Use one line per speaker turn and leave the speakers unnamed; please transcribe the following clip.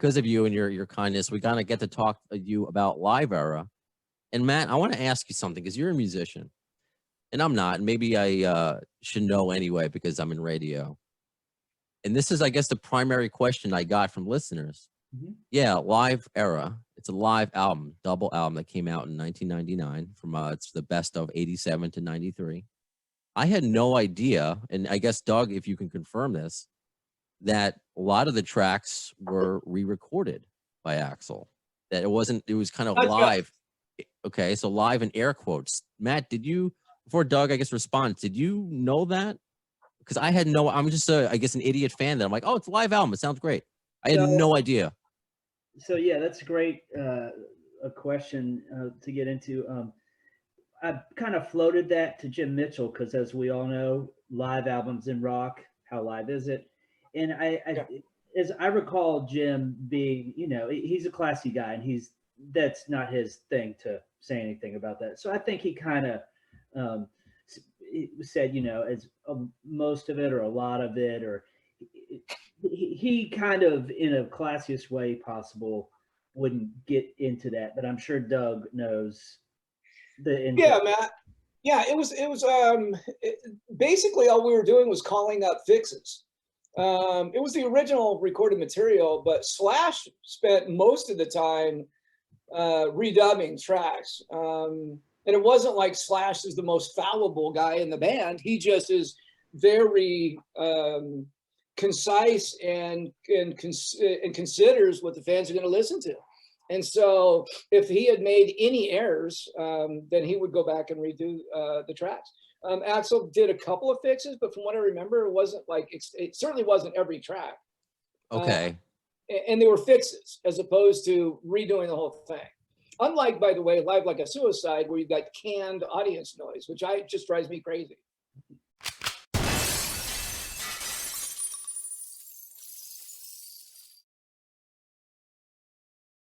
because of you and your kindness, we gotta get to talk to you about Live Era. And Matt, I want to ask you something because you're a musician, and I'm not. And maybe I should know anyway because I'm in radio. And this is, I guess, the primary question I got from listeners.
Mhm.
Yeah, Live Era. It's a live album, double album that came out in 1999. From it's the best of 87 to 93. I had no idea, and I guess Doug, if you can confirm this, that a lot of the tracks were re-recorded by Axl. That it wasn't. It was kind of live. Okay, so live in air quotes. Matt, did you, before Doug, I guess, responds, did you know that? Because I had no, I'm just I guess, an idiot fan that I'm like, oh, it's a live album. It sounds great. I had no idea.
So yeah, that's a great a question to get into. I kind of floated that to Jim Mitchell because, as we all know, live albums in rock, how live is it? And as I recall, Jim being, he's a classy guy, and that's not his thing to say anything about that. So I think he kind of said, as most of it or a lot of it, or he kind of, in a classiest way possible, wouldn't get into that. But I'm sure Doug knows the input.
Yeah, Matt. Yeah, it was basically all we were doing was calling up fixes. It was the original recorded material, but Slash spent most of the time redubbing tracks. And it wasn't like Slash is the most fallible guy in the band. He just is very concise and considers what the fans are going to listen to. And so if he had made any errors, then he would go back and redo the tracks. Axl did a couple of fixes, but from what I remember, it wasn't like, it certainly wasn't every track.
Okay.
And they were fixes as opposed to redoing the whole thing. Unlike, by the way, Live Like a Suicide, where you've got canned audience noise, which just drives me crazy.